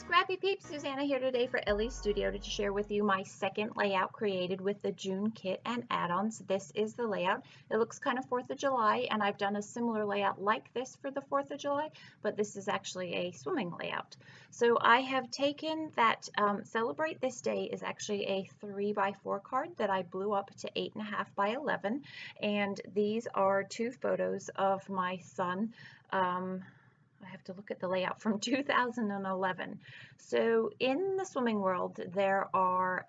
Scrappy peeps, Suzanna here today for Ellie's Studio to share with you my second layout created with the June kit and add-ons. This is the layout. It looks kind of 4th of July, and I've done a similar layout like this for the 4th of July, but this is actually a swimming layout. So I have taken that Celebrate This Day is actually a 3x4 card that I blew up to 8.5 by 11, and these are two photos of my son. I have to look at the layout from 2011. So in the swimming world, there are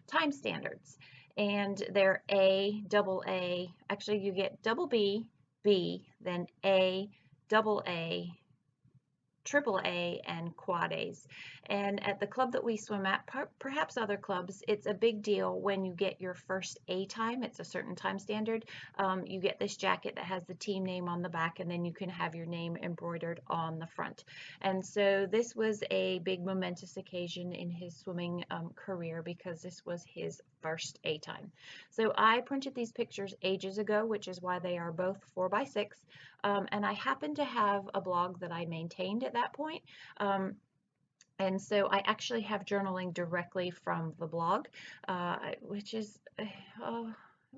time standards, and they're A, double A. Actually, you get double B, B, then A, double A, triple A, and quad A's. And at the club that we swim at, perhaps other clubs, it's a big deal when you get your first A time. It's a certain time standard. You get this jacket that has the team name on the back, and then you can have your name embroidered on the front. And so this was a big momentous occasion in his swimming career because this was his first A time. So I printed these pictures ages ago, which is why they are both 4x6. And I happen to have a blog that I maintained at that point. And so I actually have journaling directly from the blog, which is,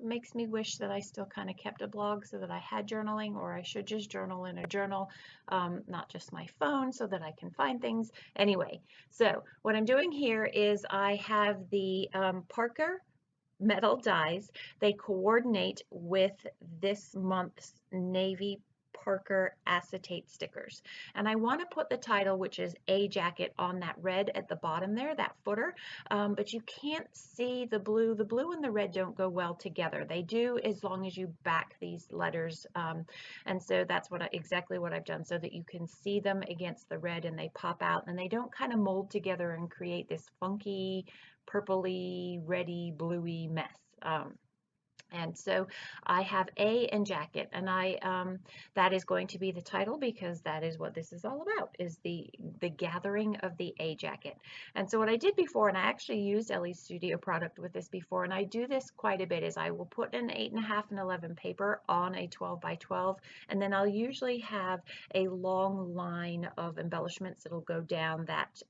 makes me wish that I still kind of kept a blog so that I had journaling, or I should just journal in a journal, not just my phone, so that I can find things. Anyway, so what I'm doing here is I have the Parker metal dies. They coordinate with this month's Navy Parker acetate stickers. And I want to put the title, which is A Jacket, on that red at the bottom there, that footer, but you can't see the blue. The blue and the red don't go well together. They do as long as you back these letters, and so that's exactly what I've done, so that you can see them against the red and they pop out and they don't kind of mold together and create this funky purpley, reddy, bluey mess. And so I have A and jacket, and that is going to be the title, because that is what this is all about, is the gathering of the A jacket. And so what I did before, and I actually used Ellie's Studio product with this before, and I do this quite a bit, is I will put an 8.5 and 11 paper on a 12x12, and then I'll usually have a long line of embellishments that'll go down that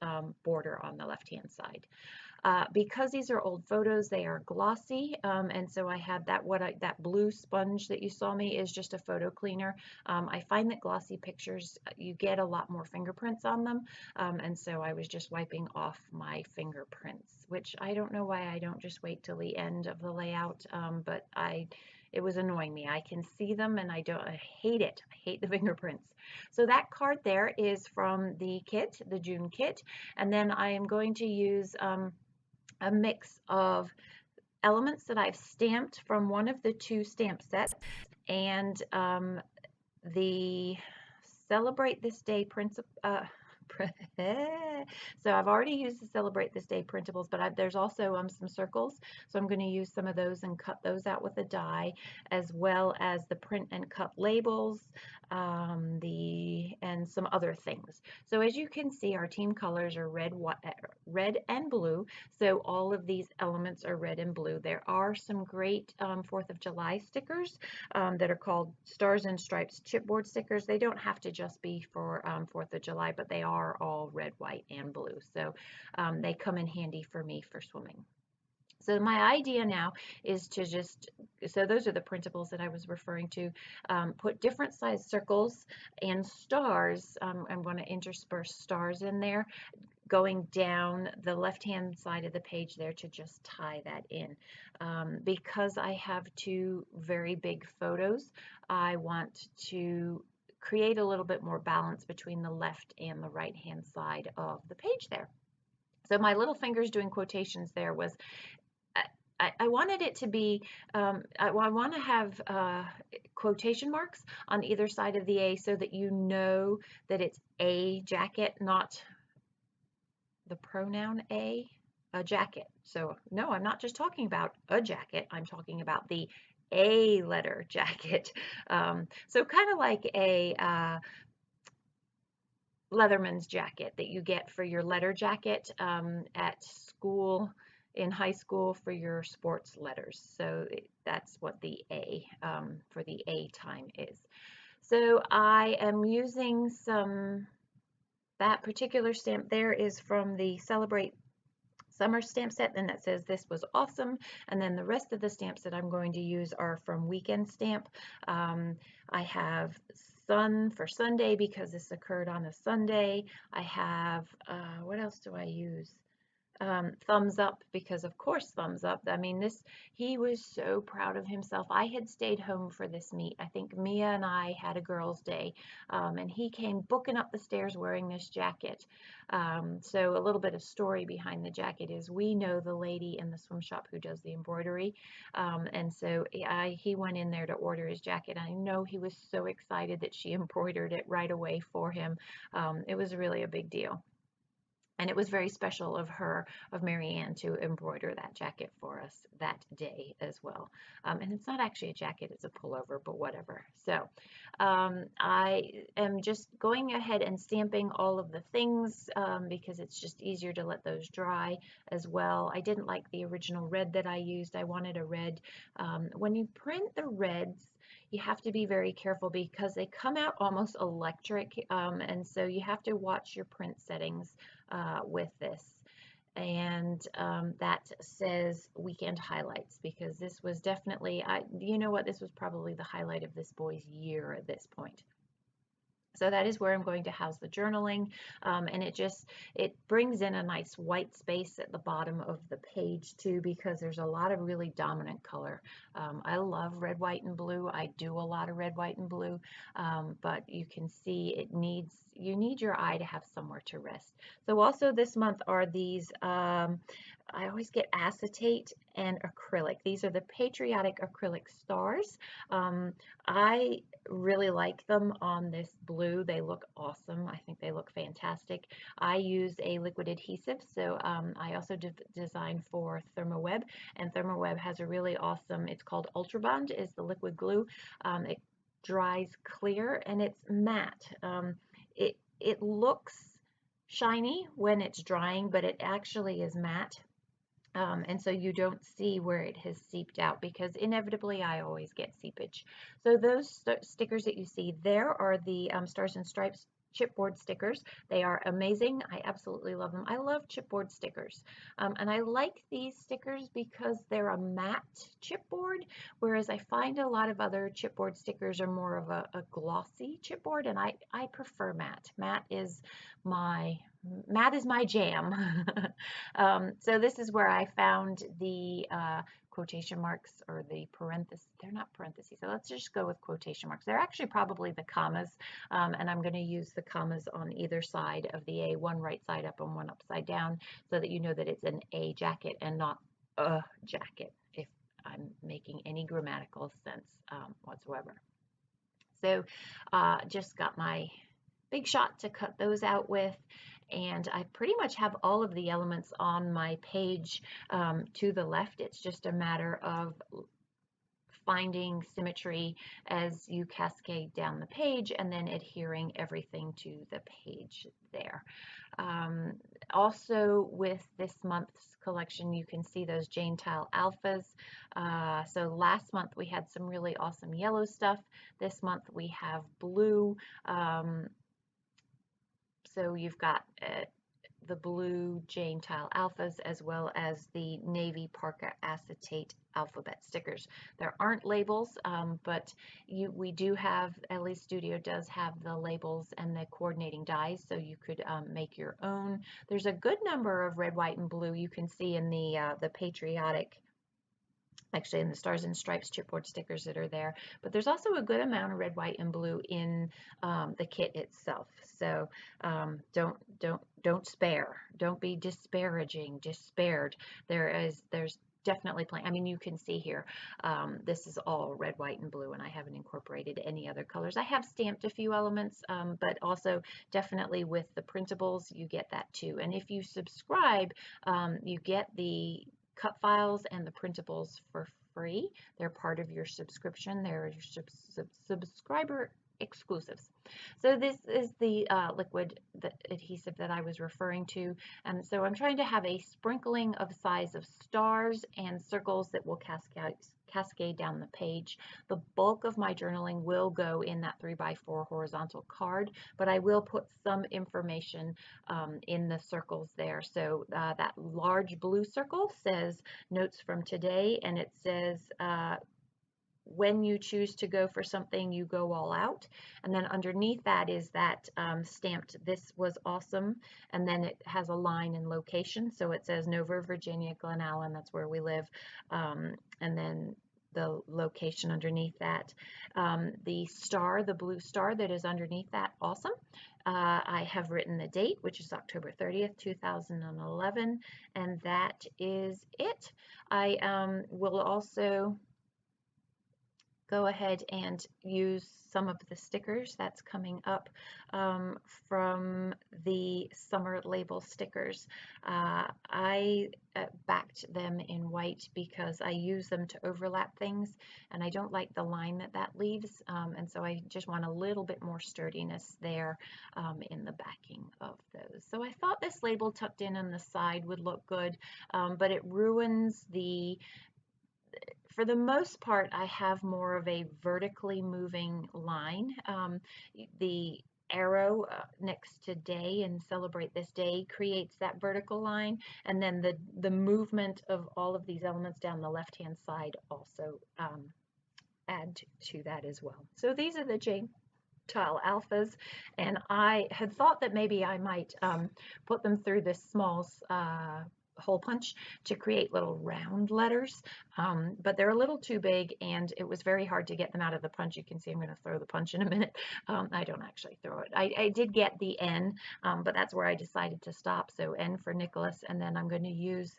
border on the left-hand side. Because these are old photos, they are glossy, and so I have that that blue sponge that you saw me is just a photo cleaner. I find that glossy pictures, you get a lot more fingerprints on them, and so I was just wiping off my fingerprints, which I don't know why I don't just wait till the end of the layout, but it was annoying me. I can see them and I hate it. I hate the fingerprints. So that card there is from the kit, the June kit, and then I am going to use a mix of elements that I've stamped from one of the two stamp sets, and the Celebrate This Day principle. So I've already used the Celebrate This Day printables, but there's also some circles, so I'm going to use some of those and cut those out with a die, as well as the print and cut labels, and some other things. So as you can see, our team colors are red and blue, so all of these elements are red and blue. There are some great 4th of July stickers that are called Stars and Stripes chipboard stickers. They don't have to just be for 4th of July, but they are all red, white, and blue. So they come in handy for me for swimming. So my idea now is to so those are the printables that I was referring to, put different size circles and stars. I'm going to intersperse stars in there, going down the left-hand side of the page there to just tie that in. Because I have two very big photos, I want to create a little bit more balance between the left and the right-hand side of the page there. So my little fingers doing quotations there was, I wanted it to be, I want to have quotation marks on either side of the A, so that you know that it's a jacket, not the pronoun a jacket. So no, I'm not just talking about a jacket, I'm talking about the A letter jacket. So kind of like a Leatherman's jacket that you get for your letter jacket at school, in high school, for your sports letters. So that's what the A for the A time is. So I am using some That particular stamp there is from the Celebrate Summer stamp set, and that says this was awesome. And then the rest of the stamps that I'm going to use are from Weekend Stamp. I have Sun for Sunday because this occurred on a Sunday. I have, what else do I use? Thumbs up, because of course thumbs up. I mean, he was so proud of himself. I had stayed home for this meet. I think Mia and I had a girls' day, and he came booking up the stairs wearing this jacket. So a little bit of story behind the jacket is we know the lady in the swim shop who does the embroidery, and so he went in there to order his jacket. I know he was so excited that she embroidered it right away for him. It was really a big deal. And it was very special of her, of Mary Ann, to embroider that jacket for us that day as well. And it's not actually a jacket, it's a pullover, but whatever. So I am just going ahead and stamping all of the things because it's just easier to let those dry as well. I didn't like the original red that I used. I wanted a red. When you print the reds, you have to be very careful because they come out almost electric, and so you have to watch your print settings with this. And that says Weekend Highlights, because this was definitely, you know what, this was probably the highlight of this boy's year at this point. So that is where I'm going to house the journaling, and it brings in a nice white space at the bottom of the page too, because there's a lot of really dominant color. I love red, white, and blue. I do a lot of red, white, and blue, but you can see you need your eye to have somewhere to rest. So also this month are these, I always get acetate and acrylic. These are the patriotic acrylic stars. I really like them on this blue. They look awesome. I think they look fantastic. I use a liquid adhesive, so I also designed for ThermoWeb, and ThermoWeb has a really awesome, it's called Ultra Bond, is the liquid glue. It dries clear and it's matte. It looks shiny when it's drying, but it actually is matte. And so you don't see where it has seeped out, because inevitably I always get seepage. So those stickers that you see there are the Stars and Stripes chipboard stickers. They are amazing. I absolutely love them. I love chipboard stickers. And I like these stickers because they're a matte chipboard, whereas I find a lot of other chipboard stickers are more of a glossy chipboard, and I prefer matte. Matte is my jam. So this is where I found the quotation marks, or the parentheses. They're not parentheses, so let's just go with quotation marks. They're actually probably the commas, and I'm going to use the commas on either side of the A, one right side up and one upside down, so that you know that it's an A jacket and not a jacket, if I'm making any grammatical sense whatsoever. So just got my big shot to cut those out with, and I pretty much have all of the elements on my page to the left. It's just a matter of finding symmetry as you cascade down the page and then adhering everything to the page there. Also with this month's collection, you can see those Jane Tile Alphas. So last month we had some really awesome yellow stuff. This month we have blue. So you've got the blue Jane Tile Alphas, as well as the navy Parka acetate alphabet stickers. There aren't labels, but we do have, Elle Studio does have the labels and the coordinating dies, so you could make your own. There's a good number of red, white, and blue you can see in the patriotic, actually in the Stars and Stripes chipboard stickers that are there, but there's also a good amount of red, white, and blue in the kit itself. So don't spare. Don't be disparaging, despaired. There's definitely plenty. I mean, you can see here, this is all red, white, and blue, and I haven't incorporated any other colors. I have stamped a few elements, but also definitely with the printables, you get that too. And if you subscribe, you get the cut files and the printables for free. They're part of your subscription. They're your subscriber exclusives. So this is the liquid adhesive that I was referring to, and so I'm trying to have a sprinkling of size of stars and circles that will cascade down the page. The bulk of my journaling will go in that 3x4 horizontal card, but I will put some information in the circles there. So that large blue circle says notes from today, and it says when you choose to go for something, you go all out. And then underneath that is that stamped, "This was awesome." And then it has a line and location. So it says Nova, Virginia, Glen Allen, that's where we live. And then the location underneath that. The star, the blue star that is underneath that, awesome. I have written the date, which is October 30th, 2011, and that is it. I will also go ahead and use some of the stickers that's coming up from the summer label stickers. I backed them in white because I use them to overlap things, and I don't like the line that leaves, and so I just want a little bit more sturdiness there in the backing of those. So I thought this label tucked in on the side would look good, but it ruins the for the most part, I have more of a vertically moving line. The arrow next to day and celebrate this day creates that vertical line, and then the movement of all of these elements down the left hand side also add to that as well. So these are the Tile Alphas, and I had thought that maybe I might put them through this small hole punch to create little round letters, but they're a little too big, and it was very hard to get them out of the punch. You can see I'm going to throw the punch in a minute. I don't actually throw it. I did get the N, but that's where I decided to stop. So N for Nicholas, and then I'm going to use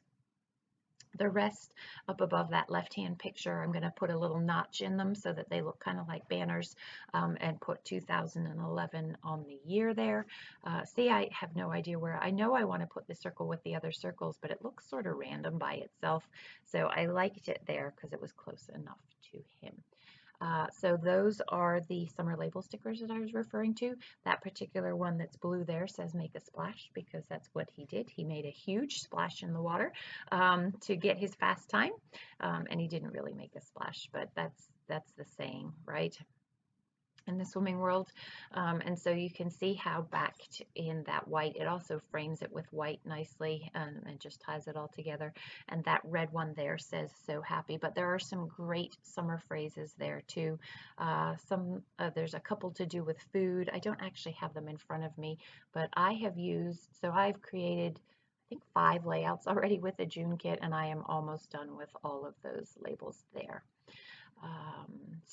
the rest up above that left-hand picture. I'm going to put a little notch in them so that they look kind of like banners, and put 2011 on the year there. See, I have no idea where. I know I want to put the circle with the other circles, but it looks sort of random by itself. So I liked it there because it was close enough to him. So those are the summer label stickers that I was referring to. That particular one that's blue there says "Make a Splash," because that's what he did. He made a huge splash in the water to get his fast time, and he didn't really make a splash, but that's the saying, right, in the swimming world. And so you can see how backed in that white, it also frames it with white nicely, and just ties it all together. And that red one there says "So happy," but there are some great summer phrases there too. There's a couple to do with food. I don't actually have them in front of me, but I've created, I think, 5 layouts already with the June kit, and I am almost done with all of those labels there.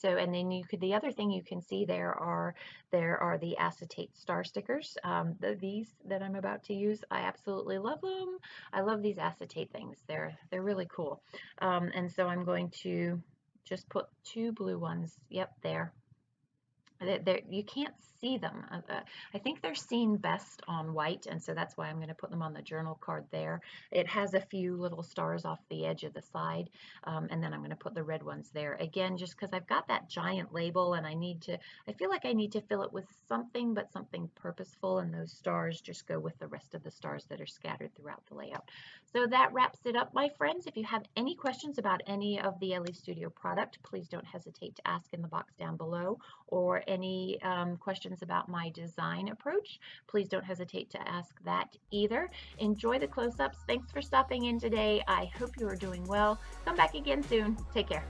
And then the other thing you can see there are the acetate star stickers. These that I'm about to use, I absolutely love them. I love these acetate things. They're really cool. And so I'm going to just put 2 blue ones. Yep, there. You can't see them. I think they're seen best on white, and so that's why I'm going to put them on the journal card there. It has a few little stars off the edge of the side, and then I'm going to put the red ones there. Again, just because I've got that giant label, and I feel like I need to fill it with something, but something purposeful, and those stars just go with the rest of the stars that are scattered throughout the layout. So that wraps it up, my friends. If you have any questions about any of the Elle Studio product, please don't hesitate to ask in the box down below, or any questions about my design approach, please don't hesitate to ask that either. Enjoy the close-ups. Thanks for stopping in today. I hope you are doing well. Come back again soon. Take care.